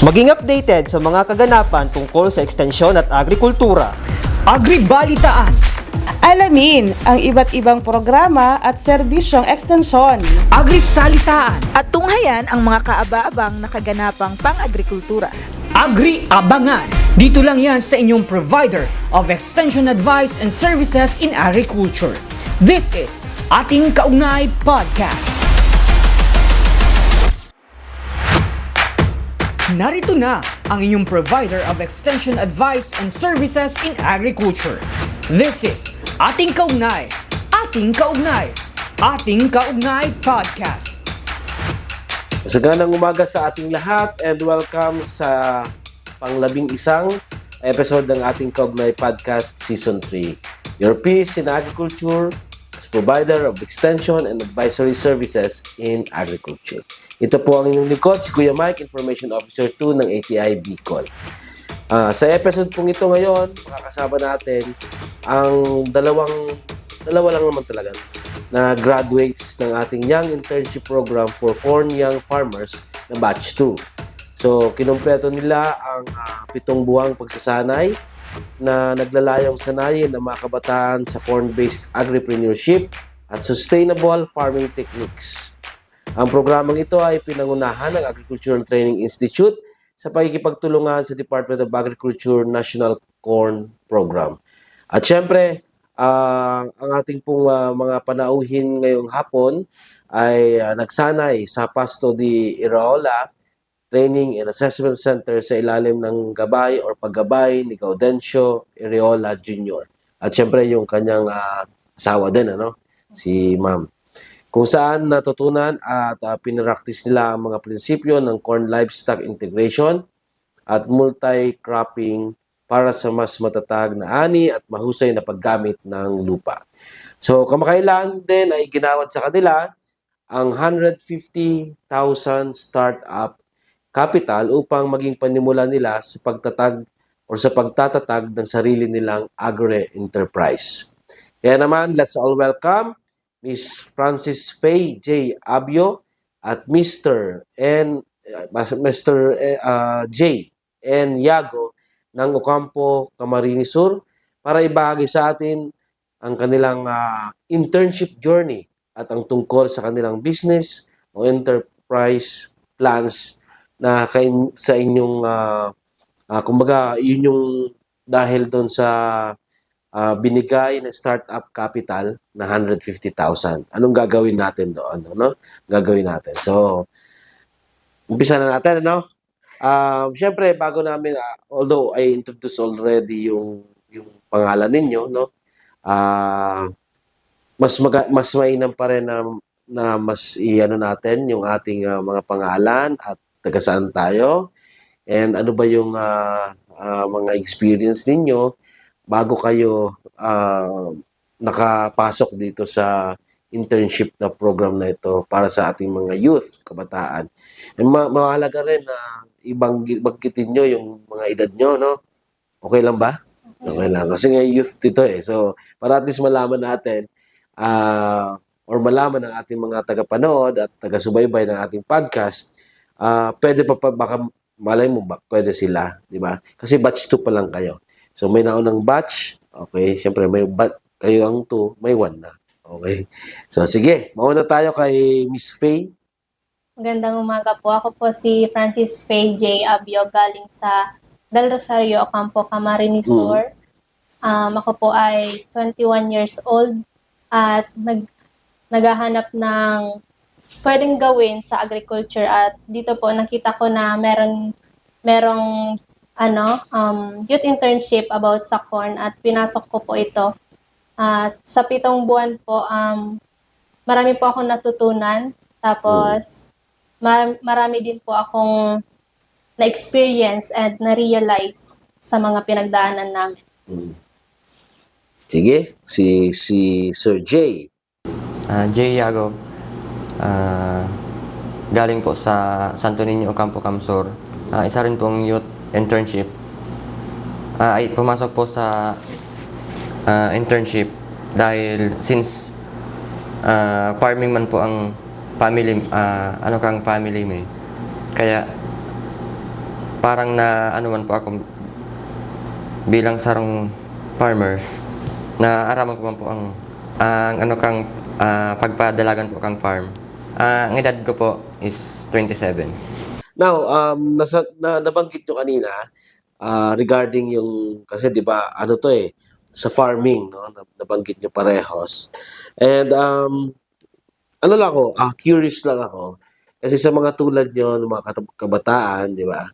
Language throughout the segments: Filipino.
Maging updated sa mga kaganapan tungkol sa ekstensyon at agrikultura. Agribalitaan, Alamin ang iba't ibang programa at serbisyong ekstensyon. Agrisalitaan, At tunghayan ang mga kaaba-abang na kaganapang pang-agrikultura. Agri-abangan. Dito lang yan sa inyong provider of extension advice and services in agriculture. This is Ating Kaugnay Podcast. Narito na ang inyong provider of extension advice and services in agriculture. This is Ating Kaugnay, Ating Kaugnay, Ating Kaugnay Podcast. Sagandang umaga sa ating lahat and welcome sa pang-11 episode ng ating Kaugnay Podcast Season 3. Your peace in agriculture as provider of extension and advisory services in agriculture. Ito po ang inyong likod, si Kuya Mike, Information Officer 2 ng ATI Bicol. Sa episode pong ito ngayon, makakasama natin ang dalawa lang naman talaga na graduates ng ating Young Internship Program for Corn Young Farmers na Batch 2. So, kinumpleto nila ang 7 buwang pagsasanay na naglalayong sanayin ng mga kabataan sa corn-based agripreneurship at sustainable farming techniques. Ang programang ito ay pinangunahan ng Agricultural Training Institute sa pagkikipagtulungan sa Department of Agriculture National Corn Program. At syempre, ang ating pong mga panauhin ngayong hapon ay nagsanay sa Pasto de Iraola Training and Assessment Center sa ilalim ng gabay or paggabay ni Gaudencio Iraola Jr. At syempre yung kanyang asawa din, si Ma'am. Kung saan natutunan at pinaraktis nila ang mga prinsipyo ng corn livestock integration at multi-cropping para sa mas matatag na ani at mahusay na paggamit ng lupa. So, kamakailan din ay ginawad sa kanila ang 150,000 startup capital upang maging panimula nila sa pagtatag o sa pagtatatag ng sarili nilang agri-enterprise. Kaya naman, let's all welcome Miss Francis Faye J. Abio at Mr. J. N. Yago ng Ocampo, Camarines Sur para ibahagi sa atin ang kanilang internship journey at ang tungkol sa kanilang business o enterprise plans na sa inyong kumbaga yun yung dahil doon sa binigay na startup capital na 150,000. Anong gagawin natin doon? Gagawin natin. So, umpisa na natin, Siyempre, bago namin, although I introduced already yung pangalan ninyo, mas mainam pa rin na mas natin yung ating mga pangalan at taga saan tayo and ano ba yung mga experience ninyo bago kayo nakapasok dito sa internship na program na ito para sa ating mga youth, kabataan. And mahalaga rin na banggitin nyo yung mga edad nyo, Okay lang ba? Okay lang. Kasi nga youth dito So, para at least malaman natin or malaman ng ating mga tagapanood at taga-subaybay ng ating podcast, pwede pa baka malay mo ba, pwede sila, di ba? Kasi batch 2 pa lang kayo. So, may naunang batch. Okay, siyempre, kayo ang 2, may 1 na. Okay. So, sige. Mauna tayo kay Miss Faye. Magandang umaga po. Ako po si Francis Faye J. Abio galing sa Del Rosario, Ocampo, Camarines Sur. Ako po ay 21 years old at naghahanap ng pwedeng gawin sa agriculture at dito po nakita ko na merong youth internship about sa corn at pinasok ko po ito. At sa 7 buwan po, marami po akong natutunan. Tapos, marami din po akong na-experience and na-realize sa mga pinagdaanan namin. Sige, si Sir J. J. Yago. Galing po sa Santo Niño, Ocampo, Camsur. Isa rin pong youth internship. Ay pumasok po sa internship dahil since farming man po ang family, family mo. Kaya parang na ano man po ako bilang sarong farmers, na araman ko man po ang ano kang pagpadalagan po kang farm. Ang edad ko po is 27. Now, nabanggit nyo kanina regarding yung, kasi di ba, ano to sa farming, no? Nabanggit nyo parehos. And, ano lang ako, curious lang ako. Kasi sa mga tulad nyo, ng mga kabataan, di ba?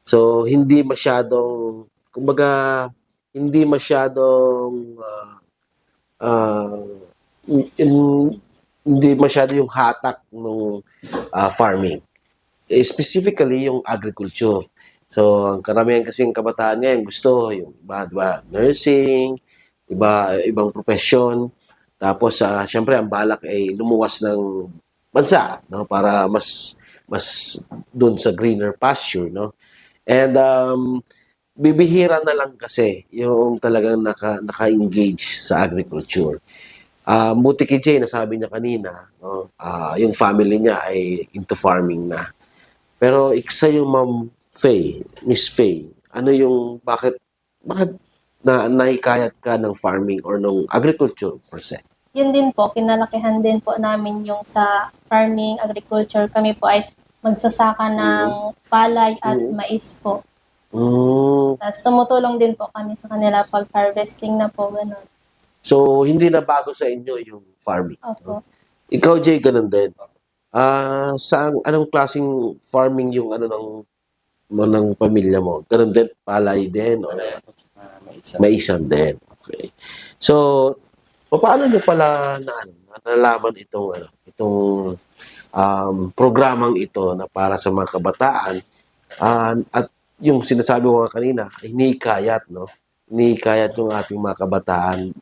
So, hindi masyadong, kumbaga, hindi masyadong, hindi masyado yung hatak ng farming. Specifically, yung agriculture. So, ang karamihan kasing kabataan ngayon gusto yung iba, diba, nursing, ibang profession. Tapos, syempre, ang balak ay lumuwas ng bansa, no, para mas doon sa greener pasture, no. And bibihira na lang kasi yung talagang naka-engage sa agriculture. Buti kay Jay, nasabi niya kanina, no, yung family niya ay into farming na. Pero iksa yung Ma'am Faye, Miss Faye, ano yung, bakit naikayat ka ng farming or ng agriculture per se? Yun din po, kinalakihan din po namin yung sa farming, agriculture. Kami po ay magsasaka ng palay at mais po. Tapos tumutulong din po kami sa kanila pag harvesting na po, gano'n. So, hindi na bago sa inyo yung farming. Opo. Ikaw, Jay, ganun din. Anong klaseng farming yung ng pamilya mo? Ganun din, palay din? O maisan din. Okay. So, paano nyo pala nalaman itong programang ito na para sa mga kabataan at yung sinasabi ko nga kanina, hinikayat, no? Hinikayat yung ating mga kabataan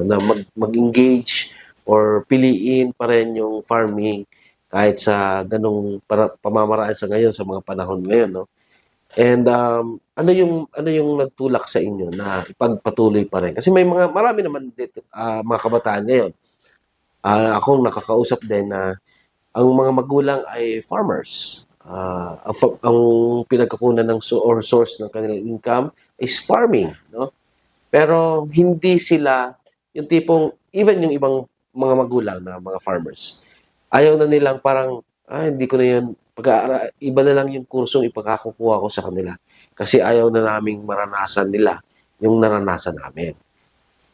na mag-engage or piliin pa rin yung farming kahit sa ganong pamamaraan sa ngayon, sa mga panahon ngayon, no? And ano yung nagtulak sa inyo na ipagpatuloy pa rin? Kasi marami naman dito mga kabataan ngayon. Akong nakakausap din na ang mga magulang ay farmers. Ang pinagkukunan ng source ng kanilang income is farming, no? Pero hindi sila yung tipong, even yung ibang mga magulang na mga farmers, ayaw na nilang parang, hindi ko na yun, iba na lang yung kursong ipakakukuha ko sa kanila. Kasi ayaw na naming maranasan nila yung naranasan namin.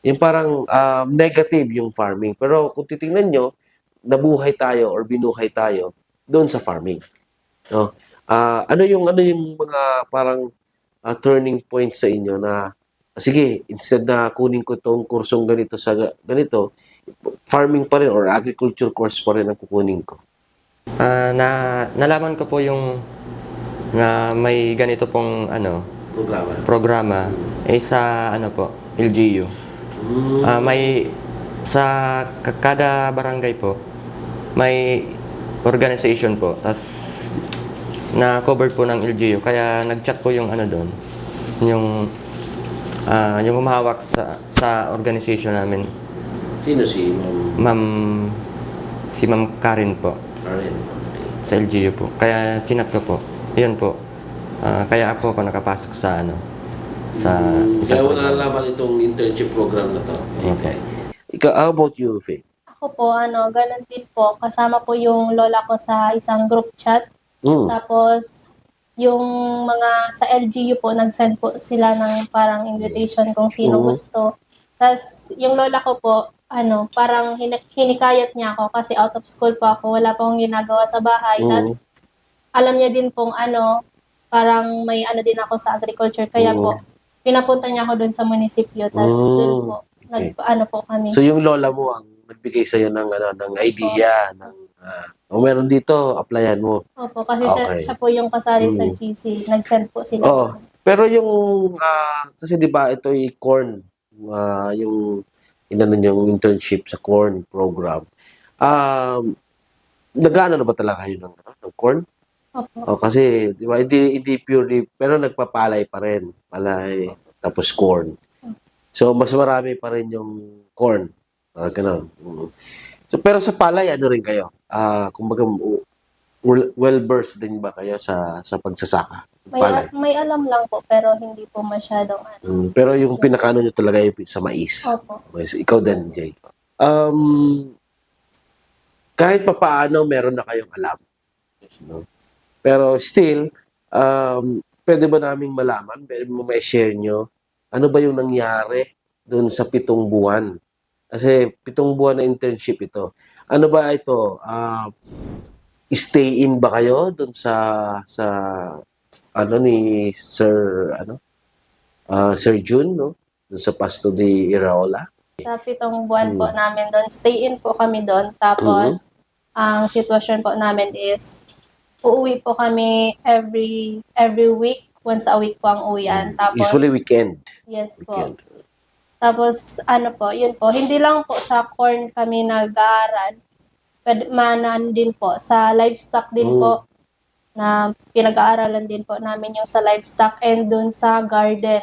Yung parang negative yung farming. Pero kung titingnan nyo, nabuhay tayo or binuhay tayo doon sa farming. No? Ano yung mga parang turning point sa inyo na sige, instead na kunin ko tong kursong ganito sa ganito, farming pa rin or agriculture course pa rin ang kukunin ko? Nalaman ko po yung na may ganito pong programa sa po, LGU. May sa kada barangay po may organization po, tas na covered po ng LGU, kaya nag-chat po yung doon, yung humahawak sa organization namin. Sino si Ma'am? Si Ma'am Karen po. Karen. Sa LGU po. Kaya chinat ko po. Yun po. Kaya ako nakapasok sa sa Kaya mo nalalaman itong internship program na to. Okay. How about you, Faye? Ako po, ganun din po. Kasama po yung lola ko sa isang group chat. Tapos, yung mga sa LGU po, nag-send po sila ng parang invitation kung sino gusto. Tapos, yung lola ko po, parang hinikayat niya ako kasi out of school po ako. Wala pa akong ginagawa sa bahay. Tapos, alam niya din pong parang may din ako sa agriculture. Kaya po, pinapunta niya ako dun sa munisipyo. Tapos, dun po, po kami. So, yung lola mo ang nagbigay sa'yo ng idea, meron dito, applyan mo. Opo, kasi siya po yung kasali sa GC. Nag-send po sila. Oo. Pero yung, kasi di ba ito ay corn, yung yung internship sa corn program. Nag-ano na ba talaga kayo ng corn? Opo. Kasi, di ba, hindi purely, pero nagpapalay pa rin. Palay, tapos corn. So, mas marami pa rin yung corn. Ganun. So, pero sa palay, rin kayo? Kumbaga, well-versed din ba kayo sa pagsasaka palay. may alam lang po, pero hindi po masyadong ano. Pero yung pinakaano nyo talaga yung sa mais. Opo. Mais. Ikaw din, Jay. Kahit papaano, meron na kayong alam. Yes, no? Pero still, pwede ba naming malaman, pwede mo ma-share nyo, ano ba yung nangyari doon sa 7 buwan? Kasi 7 buwan na internship ito. Ano ba ito? Stay in ba kayo doon sa ano ni Sir Sir June, no? Doon sa Pasto de Iraola? Sa 7 buwan po namin doon, stay in po kami doon. Tapos, ang sitwasyon po namin is, uuwi po kami every week. Once a week po ang uwian. Tapos, Usually weekend. yes po. Weekend. Tapos, ano po, yun po. Hindi lang po sa corn kami nag-aaral. Manan din po. Sa livestock din po. Na pinag-aaralan din po namin yung sa livestock and dun sa garden.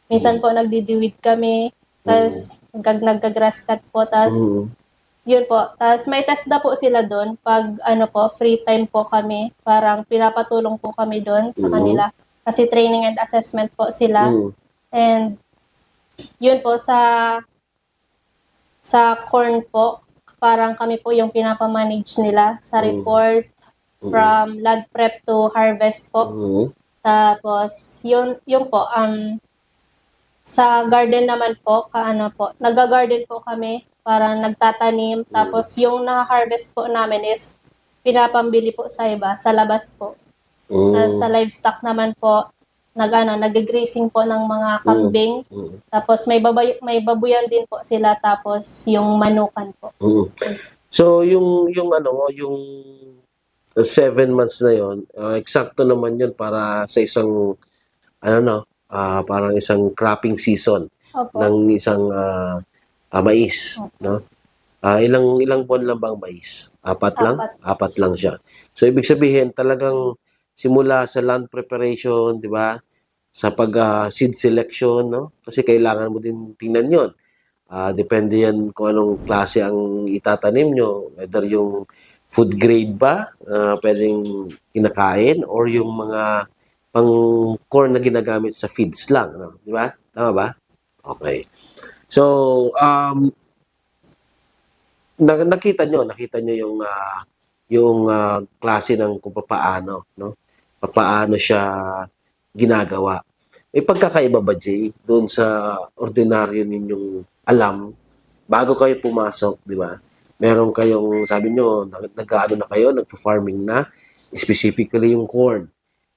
Minsan po nagdidiwid kami. Tapos, nag-grass cut po. Tapos, yun po. Tapos, may test na po sila dun. Pag, free time po kami. Parang pinapatulong po kami dun sa kanila. Kasi training and assessment po sila. And, yun po, sa corn po, parang kami po yung pinapamanage nila sa report from land prep to harvest po. Tapos, yun po, sa garden naman po, nag-garden po kami, parang nagtatanim. Tapos, yung na-harvest po namin is pinapambili po sa iba, sa labas po. Tapos, sa livestock naman po, nag-grazing po ng mga kambing. Tapos may babuyan din po sila, tapos yung manukan po. So yung 7 months na yon, eksakto naman yun para sa isang parang isang cropping season. Opo. Ng isang mais, no? Ilang buwan lang bang mais? 4 lang? 4 lang siya. So ibig sabihin talagang simula sa land preparation, di ba? Sa seed selection, no? Kasi kailangan mo din tingnan 'yon. Depende yan kung anong klase ang itatanim nyo. Whether yung food grade ba, pwedeng kinakain, or yung mga pang corn na ginagamit sa feeds lang, no? Di ba? Tama ba? Okay. So, nakita nyo yung klase ng kung paano, no? Paano siya ginagawa. May pagkakaiba ba, Jay, doon sa ordinaryo ninyong alam bago kayo pumasok, di ba? Meron kayong, sabi nyo, nag-ano na kayo, nagpa-farming na, specifically yung corn.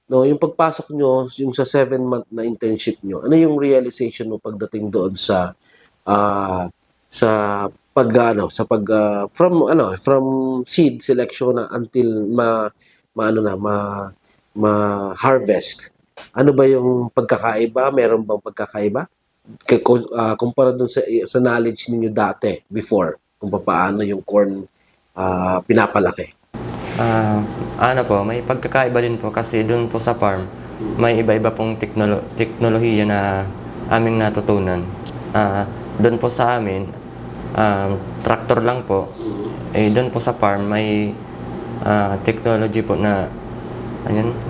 No, yung pagpasok nyo, yung sa 7-month na internship nyo, ano yung realization mo pagdating doon sa from seed selection na until ma-harvest? Ano ba yung pagkakaiba? Meron bang pagkakaiba? Kumpara dun sa knowledge ninyo dati, before, kung paano yung corn pinapalaki? May pagkakaiba din po kasi doon po sa farm, may iba-iba pong teknolohiya na aming natutunan. Doon po sa amin, tractor lang po. Doon po sa farm, may technology po na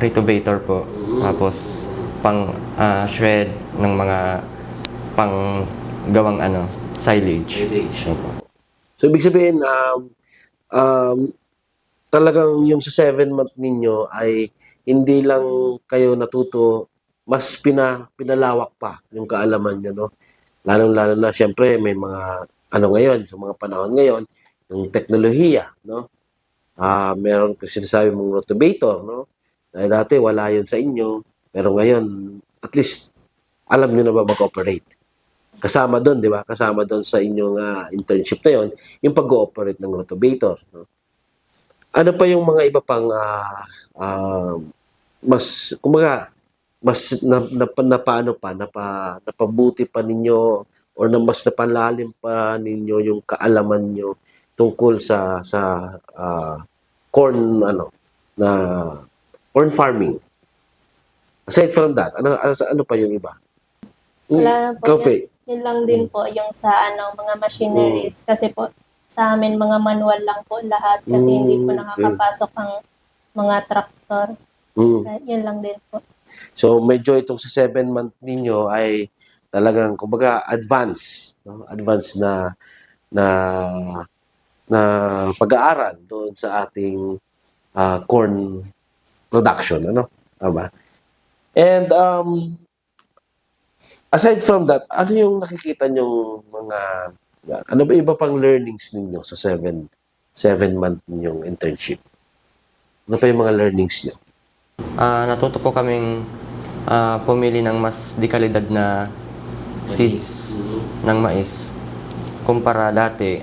retovator po. Tapos, pang shred ng mga pang gawang silage. So, ibig sabihin, talagang yung sa 7-month ninyo ay hindi lang kayo natuto, mas pinalawak pa yung kaalaman nyo, no? Lalong-lalo na, siyempre, may mga ngayon, sa mga panahon ngayon, yung teknolohiya, no? Meron kasi sinasabi mong rotovator, no? Dahil dati wala yun sa inyo, pero ngayon, at least, alam nyo na ba mag-operate? Kasama doon, di ba? Kasama doon sa inyong internship na yun, yung pag-ooperate ng rotovator, no? Ano pa yung mga iba pang mas napabuti pa ninyo or na mas napalalim pa ninyo yung kaalaman nyo tungkol sa corn corn farming? Aside from that, ano pa yung iba? Wala na po. Coffee. Yun lang din po yung sa mga machineries. Kasi po, sa amin mga manual lang po lahat kasi hindi po nakakapasok ang mga traktor. Yun lang din po. So medyo itong sa 7-month ninyo ay talagang kumbaga advance, no? Advance na na pag-aaral doon sa ating corn production, ano? Tama. And aside from that, ano yung nakikita nyong mga ano ba iba pang learnings ninyo sa 7-month ninyong internship? Ano pa yung mga learnings nyo? Natuto po kaming pumili ng mas di kalidad na seeds ng mais. Kumpara dati,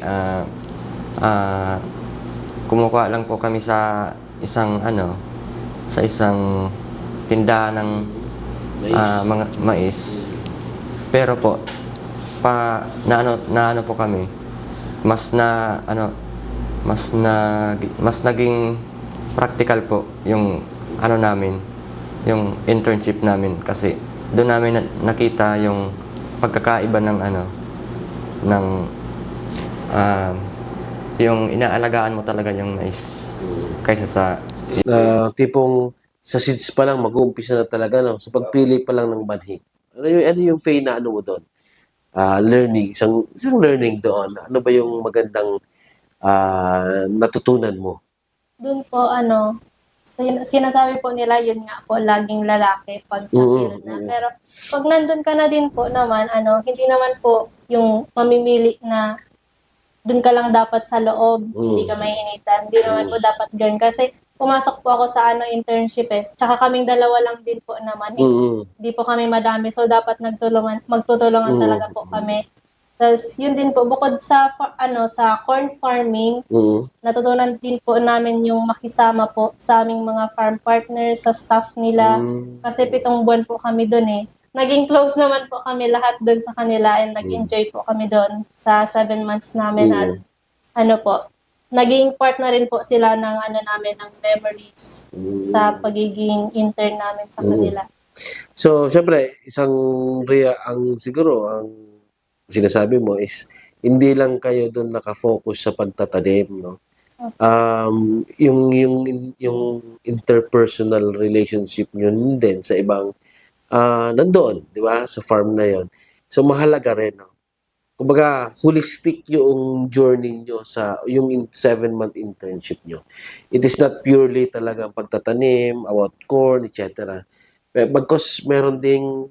kumukuha lang po kami sa isang tindahan ng mga mais. Pero po, na ano po kami, mas naging practical po yung namin, yung internship namin, kasi doon namin nakita yung pagkakaiba ng yung inaalagaan mo talaga yung mais kaysa sa Tipong sa seeds pa lang mag-uumpisa na talaga, no? Sa pagpili pa lang ng manhig. Ano yung Faye na ano mo doon? Learning, isang learning doon. Ano ba yung magandang natutunan mo? Doon po, sinasabi po nila, yun nga po, laging lalaki pag sa field na. Pero pag nandun ka na din po naman, hindi naman po yung mamimili na doon ka lang dapat sa loob, hindi ka maiinitan. Hindi naman po dapat ganun. Kasi pumasok po ako sa internship eh. Tsaka kaming dalawa lang din po naman. Hindi po kami madami. So dapat magtutulungan talaga po kami. Tapos yun din po, bukod sa sa corn farming, natutunan din po namin yung makisama po sa aming mga farm partners, sa staff nila. Kasi 7 buwan po kami doon eh. Naging close naman po kami lahat doon sa kanila and nag-enjoy po kami doon sa 7 months namin. At naging part na rin po sila ng namin, ng memories sa pagiging intern namin sa kanila. So, syempre, siguro, ang sinasabi mo is, hindi lang kayo doon nakafocus sa pagtatanim, no? Yung interpersonal relationship nyo din sa ibang nandoon, di ba? Sa farm na yon. So, mahalaga rin, no? Kumbaga, holistic yung journey nyo yung 7-month internship nyo. It is not purely talagang pagtatanim, about corn, etc. Bagkus meron ding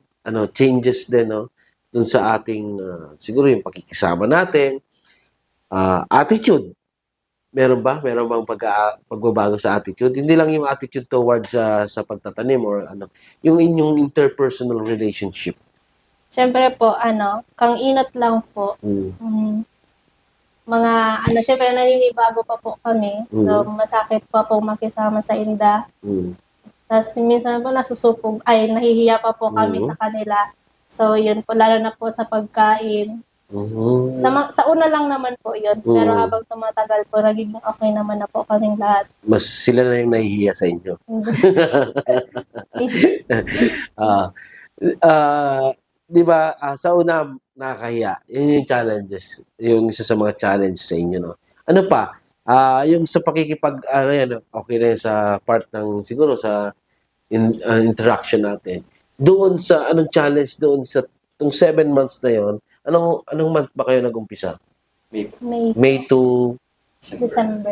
changes din, no? Dun sa ating, siguro yung pakikisama natin, attitude. Meron ba? Meron bang pagbabago sa attitude? Hindi lang yung attitude towards sa pagtatanim or yung inyong interpersonal relationship. Siyempre po, kang inat lang po. Mga, siyempre naninibago pa po kami. So, masakit pa po makisama sa inda. Tapos, minsan po nahihiya pa po kami sa kanila. So, yun po, lalo na po sa pagkain. Sa una lang naman po yun. Pero habang tumatagal po, nagiging okay naman na po kaming lahat. Mas sila na yung nahihiya sa inyo. Di ba, sa una, nakakahiya. Yun yung challenges. Yung isa sa mga challenge sa inyo, no? Ano pa? Yung sa okay na yun sa part ng, siguro, sa interaction natin. Doon sa, anong challenge doon sa, itong 7 months na yon, anong month ba kayo nag-umpisa? May to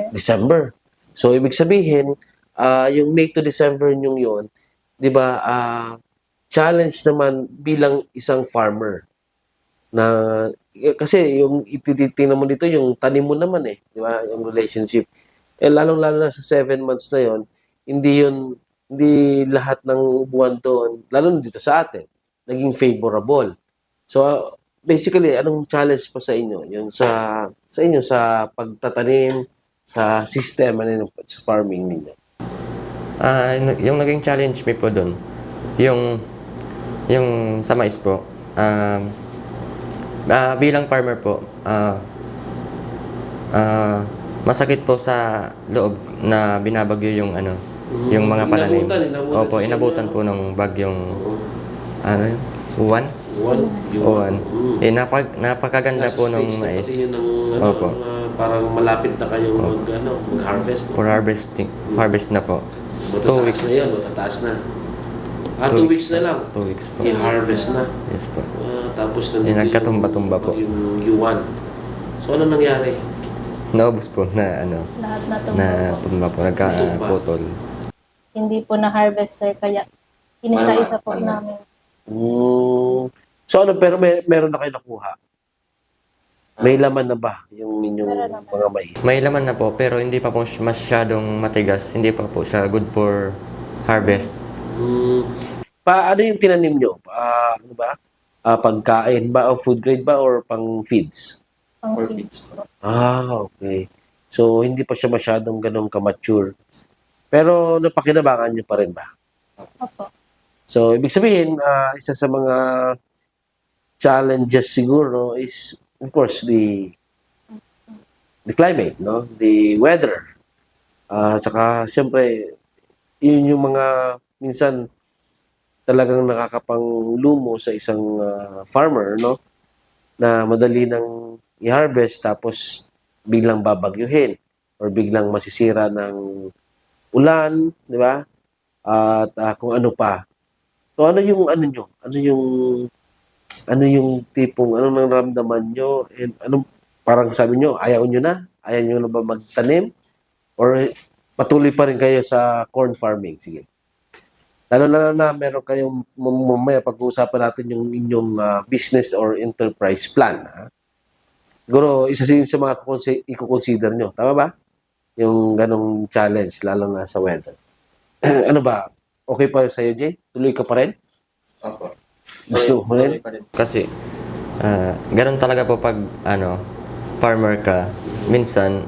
December. So, ibig sabihin, yung May to December nyong yon, di ba, challenge naman bilang isang farmer. Kasi yung ititingnan mo dito, yung tanim mo naman eh, di ba, yung relationship. Lalong-lalo na sa 7 months na yon, hindi lahat ng buwan doon, lalo dito sa atin, naging favorable. So, basically, anong challenge pa sa inyo? Yung sa inyo, sa pagtatanim, sa sistema ng farming ninyo? Yung naging challenge me po doon, yung sa mais po, bilang farmer po, masakit po sa loob na binabagyo yung yung mga pananim. Opo, inabutan po ng bagyong uwan. Napakaganda po ng mais. Opo. Parang malapit na kayong mag-harvest. For harvest na po. Matataas weeks. na yan, matataas na. 2 2 weeks na lang. 2 weeks po. I-harvest na. Yes po. Tapos Yung nagkatumba-tumba po. Yung yuwan. So, ano nangyari? Naubos po na ano, Lahat na tumba na po. tumba po, nagkaputol. Hindi po na harvester kaya inisa-isa po namin. So, ano, pero meron na kayo nakuha? May laman na ba yung inyong Meron naman. mga mais? May laman na po, pero hindi pa po masyadong matigas. Hindi pa po siya good for harvest. Ano yung tinanim nyo? Ano ba? Pagkain ba o food grade ba or pang feeds? Pang For feeds po. Okay. So, hindi pa siya masyadong ganun ka-mature. Pero napakinabangan nyo pa rin ba? Opo. So, ibig sabihin, isa sa mga challenges siguro is, of course, the climate, no? The weather. Saka, syempre, yun yung mga, minsan, talagang nakakapanglumo sa isang farmer, no? Na madali nang i-harvest tapos biglang babagyuhin or biglang masisira ng ulan, di ba? At kung ano pa. So ano yung ano nyo? Ano yung tipong anong nararamdaman nyo? And anong parang sabi nyo, ayaw nyo na? Ayaw nyo na ba magtanim? Or patuloy pa rin kayo sa corn farming? Sige. Lalo na meron kayong mamaya pag-uusapan natin yung inyong business or enterprise plan. Ha? Siguro, isa yun sa mga i-consider nyo. Tama ba? Yung ganong challenge, lalo na sa weather. Ano ba? Okay pa sa'yo, Jay? Tuloy ka pa rin? Opo. Gusto mo rin? Kasi, ganun talaga po pag, farmer ka, minsan,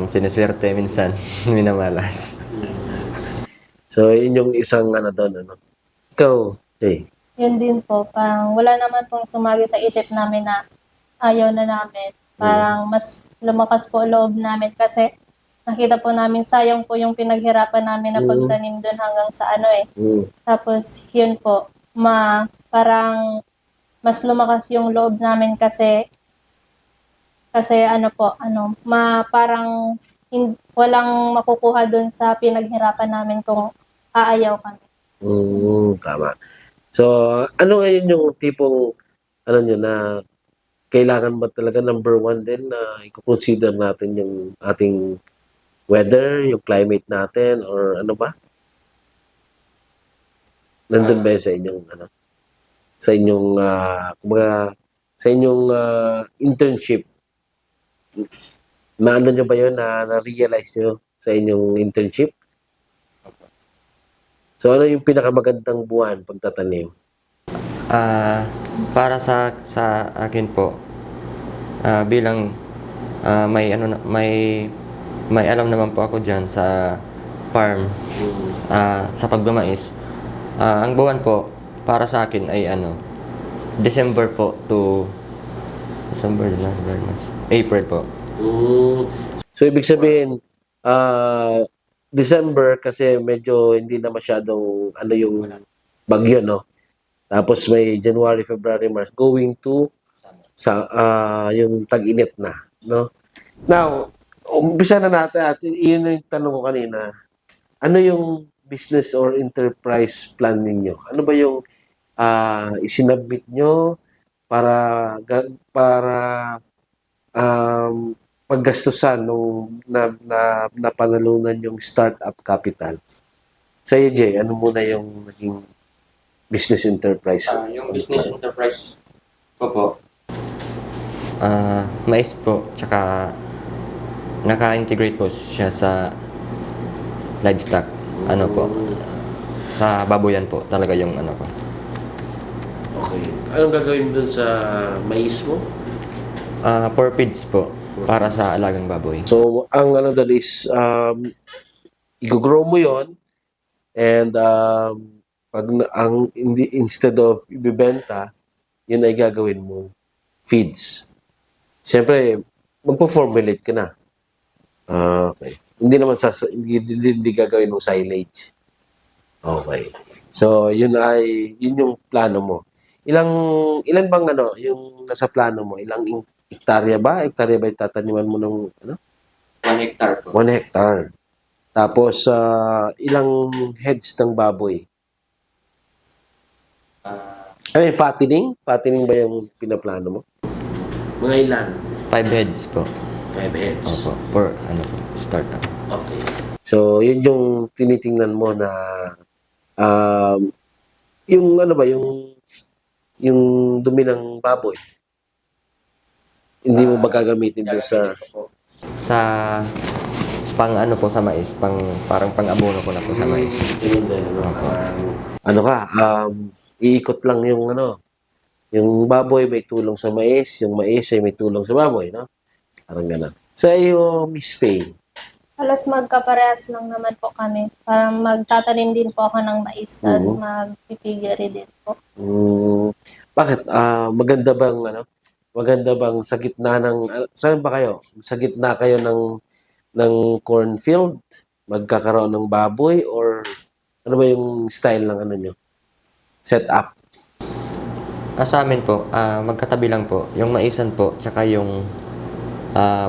siniswerte, minsan, minamalas. So, yun yung isang doon. Ikaw, Jay? Yun din po. Parang wala naman pong sumagi sa isip namin na ayaw na namin. Parang mas lumakas po loob namin kasi nakita po namin sayang po yung pinaghirapan namin na pagtanim doon hanggang sa Tapos, yun po, parang mas lumakas yung loob namin kasi parang walang makukuha doon sa pinaghirapan namin kung aayaw kami. Tama. So, ano ngayon yung tipong, nyo na kailangan ba talaga number 1 din na i-consider natin yung ating weather, yung climate natin, or ano ba? Nandun ba yun sa inyong, sa inyong, sa inyong internship? Na nyo ba yun na-realize nyo sa inyong internship? So, ano yung pinakamagandang buwan pagtatanim? Para sa akin po, bilang may alam naman po ako diyan sa farm, sa pagbamais. Ang buwan po para sa akin ay December po to April po. So, ibig sabihin, December kasi medyo hindi na masyadong yung bagyo, no? Tapos may January, February, March going to yung tag-init na, no? Now, umpisa na natin at yun yung tanong ko kanina. Ano yung business or enterprise plan ninyo? Ano ba yung isinabit nyo para paggastusan nung napanalunan yung startup capital? Sa iyo, Jay, ano muna yung naging business enterprise? Yung business enterprise ko po, mais po, tsaka naka-integrate po siya sa livestock. Sa baboyan po talaga yung ko. Okay. Anong gagawin mo dun sa mais mo? For feeds po, para sa alagang baboy. So, ang doon is, i-grow mo yon and instead of ibibenta, yun ay gagawin mo feeds. Siyempre, magpo-formulate ka na. Okay. Hindi naman hindi gagawin mo silage. Okay. So, yun yung plano mo. Ilan bang yung nasa plano mo? Ilang hektarya ba? Hektarya ba itataniman mo ng 1 hectare po. 1 hectare. Tapos, ilang heads ng baboy? Fattening? Fattening ba yung pinaplano mo? Mga ilan? 5 heads po. 5 heads. Opo. For startup. Okay. So, yun yung tinitingnan mo na yung ano ba, yung dumi ng baboy. Hindi mo ba gagamitin doon sa... Sa pang ano po sa mais, parang pang-abono ko na po sa mais. Ano ka, iikot lang yung ano, yung baboy may tulong sa mais, yung mais ay may tulong sa baboy, no? Parang gano'n. Sa iyo, Miss Faye, Halos magkaparehas lang naman po kami. Parang magtatanim din po ako ng mais, tapos magpipigiri din po. bakit? Maganda bang sa gitna ng, saan ba kayo? Sa gitna kayo ng cornfield, magkakaroon ng baboy, or ano ba yung style ng ano nyo? Set up? Sa amin po, magkatabi lang po. Yung maisan po, tsaka yung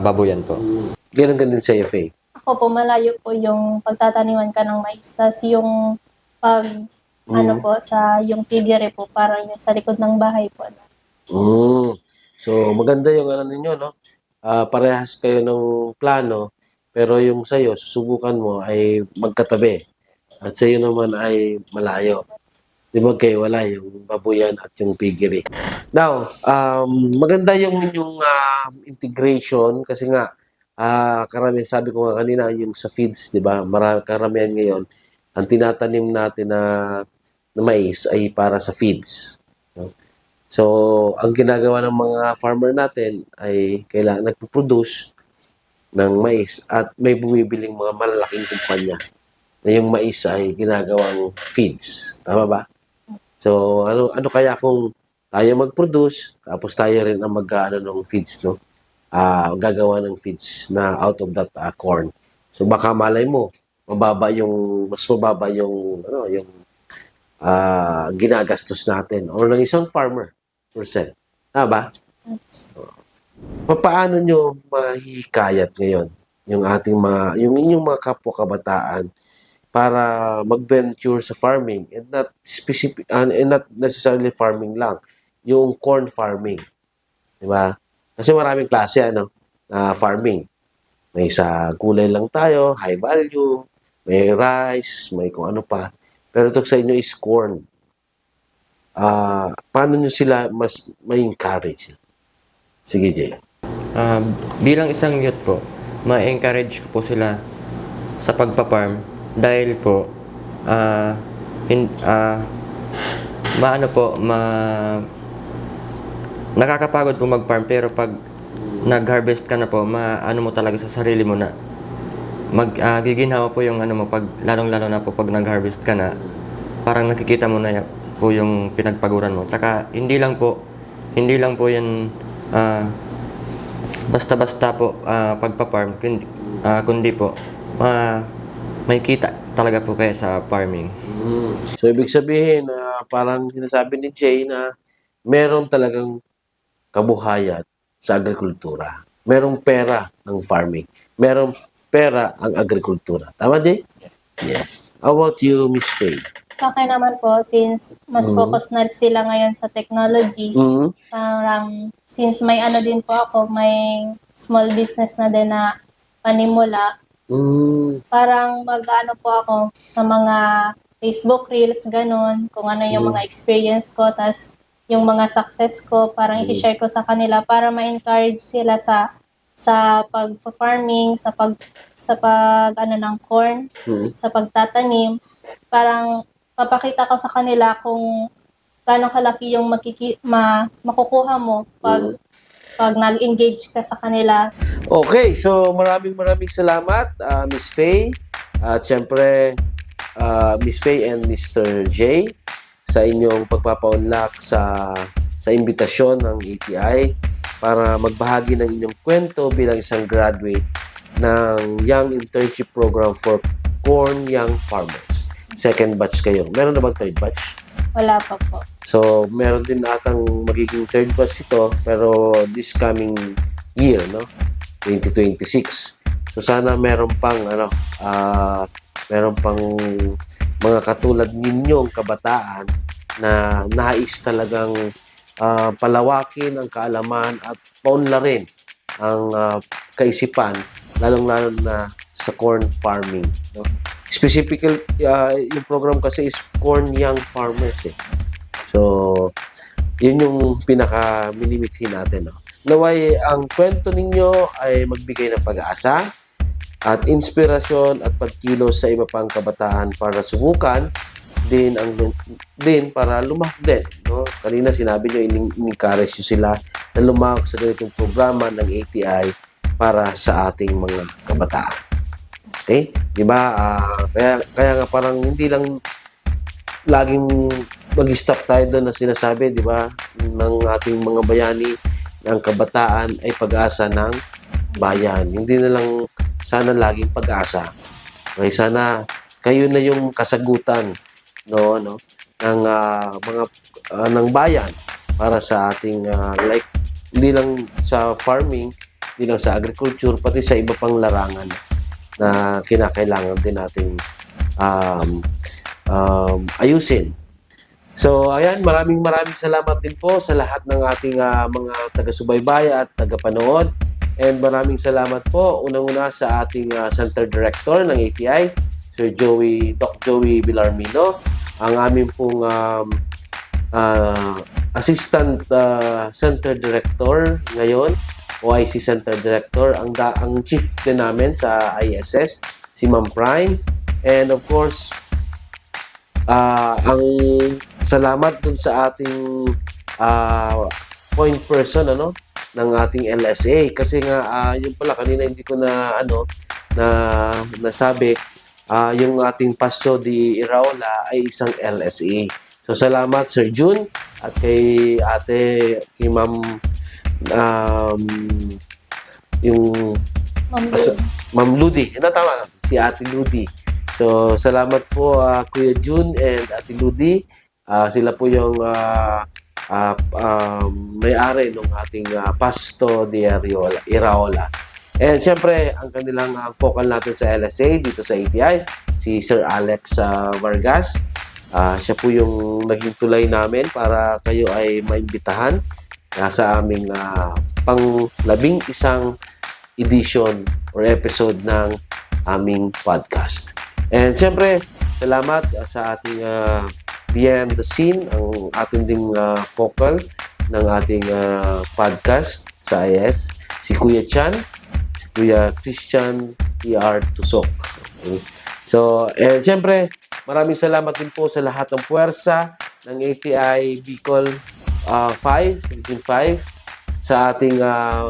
baboyan po. Ganun sa FA. Ako po, malayo po yung pagtataniman ka ng mais. Tapos yung ano po, sa yung piggery po, parang yung sa likod ng bahay po. So, maganda yung ano ninyo, no? Parehas kayo ng plano, pero yung sa'yo, susubukan mo ay magkatabi. At sa'yo naman ay malayo. Di ba kayo wala yung babuyan at yung piggery. Now, maganda yung inyong integration kasi nga, karamihan, sabi ko nga kanina, yung sa feeds, di ba? Karamihan ngayon, ang tinatanim natin na mais ay para sa feeds. No? So, ang ginagawa ng mga farmer natin ay kailangan nagpo-produce ng mais at may bumibiling mga malalaking kumpanya na yung mais ay ginagawang feeds. Tama ba? So, ano kaya kung tayo mag-produce, tapos tayo rin ang mag-ano ng feeds, no? Gagawa ng feeds na out of that corn. So, baka malay mo, mas mababa yung ginagastos natin or ng isang farmer percent. Tama ba? Paano nyo mahihikayat ngayon yung ating yung inyong mga kapwa kabataan para mag-venture sa farming and not necessarily farming lang, yung corn farming. Di ba? Kasi maraming klase na farming. May sa gulay lang tayo, high value, may rice, may kung ano pa. Pero ito sa inyo is corn. Paano nyo sila mas may encourage? Sige, Jay. Bilang isang youth po, ma-encourage ko po sila sa pagpa-farm dahil po nakakapagod po mag-farm pero pag nag-harvest ka na po, maano mo talaga sa sarili mo na giginhawa po yung ano mo pag lalong-lalo na po pag nag-harvest ka na, parang nakikita mo na po yung pinagpaguran mo. Tsaka hindi lang po yan basta-basta po pagpa-farm, kundi po may kita talaga po kaya sa farming. So, ibig sabihin, parang sinasabi ni Jay na meron talagang kabuhayan sa agrikultura. Merong pera ang farming. Merong pera ang agrikultura. Tama, Jay? Yes. How about you, Miss Faye? Sa akin naman po, since mas focus na sila ngayon sa technology, parang since may ano din po ako, may small business na din na panimula, parang mag-ano po ako sa mga Facebook Reels, ganun, kung ano yung mga experience ko, tas yung mga success ko, parang i-share ko sa kanila para ma-encourage sila sa pag-farming, sa pag ano ng corn, sa pagtatanim, parang papakita ko sa kanila kung gaano kalaki yung makukuha mo pag nag-engage ka sa kanila. Okay, so maraming salamat, Miss Faye. At syempre, Miss Faye and Mr. J sa inyong pagpapaunlak sa imbitasyon ng ATI para magbahagi ng inyong kwento bilang isang graduate ng Young Internship Program for Corn Young Farmers. Second batch kayo. Meron na bang third batch? Wala pa po. So, meron din atang magiging third batch ito, pero this coming year, no? 2026. So sana meron pang meron pang mga katulad ninyong kabataan na nais talagang palawakin ang kaalaman at paunlarin ang kaisipan, lalong-lalo na sa corn farming. No? Specifically, yung program kasi is Corn Young Farmers. So, yun yung pinaka-minimithi natin. No? Naway, ang kwento ninyo ay magbigay ng pag-asa at inspirasyon at pagkilos sa iba pang kabataan para subukan din para lumahok din. No? Kanina sinabi nyo, in-encourage nyo sila na lumahok sa ganitong programa ng ATI para sa ating mga kabataan. Okay? Di ba? Kaya nga parang hindi lang laging mag-stop tayo doon na sinasabi, di ba, ng ating mga bayani, ng kabataan ay pag-asa ng bayan. Hindi na lang sana laging pag-asa. Okay, sana kayo na yung kasagutan ng mga ng bayan para sa ating like hindi lang sa farming, hindi lang sa agriculture, pati sa iba pang larangan na kinakailangan din nating ayusin. So, ayan, maraming salamat din po sa lahat ng ating mga taga-subaybay at taga-panood. And maraming salamat po unang-una sa ating Center Director ng ATI, Sir Doc Joey Villarmino, ang aming pong Assistant Center Director ngayon, OIC Center Director, ang chief din namin sa ISS, si Ma'am Prime. And of course, ang salamat dun sa ating point person ng ating LSA, kasi nga yun pala kanina hindi ko na nasabi, yung ating Pasto di Iraola ay isang LSA. So salamat Sir Jun at kay Ma'am yung Ma'am Ludi. Tama, si Ate Ludi. So salamat po Kuya Jun and Ate Ludi. Sila po yung may-ari ng ating Pasto di Iraola. And syempre, ang kanilang focal natin sa LSA dito sa ATI, si Sir Alex Vargas. Siya po yung naging tulay namin para kayo ay maimbitahan sa aming pang-11 edition or episode ng aming podcast. And syempre, salamat sa ating behind the scene, ang ating ding focal ng ating podcast sa IS, si Kuya Chan, si Kuya Christian E.R. Tusok. Okay. So, and syempre, maraming salamat din po sa lahat ng puwersa ng ATI Bicol 5, Region 5 sa ating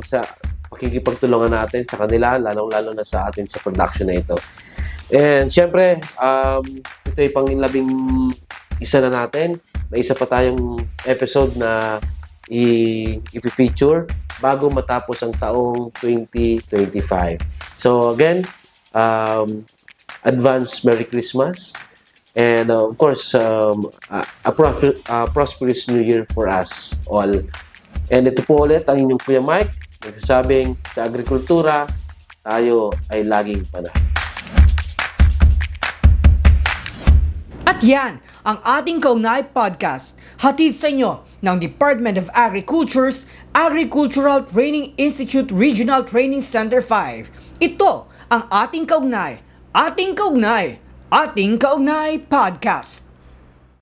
sa pakikipagtulungan natin sa kanila, lalong-lalo na sa atin sa production na ito. And syempre, ito ay pang-11 na natin. May isa pa tayong episode na i-feature bago matapos ang taong 2025. So again, advance Merry Christmas and of course a prosperous New Year for us all. And ito po ulit ang inyong Kuya Mike, nagsasabing sa agrikultura tayo ay laging panahon. At yan ang ating Kaugnay Podcast, hatid sa inyo ng Department of Agriculture's Agricultural Training Institute Regional Training Center 5. Ito ang ating Kaugnay Podcast.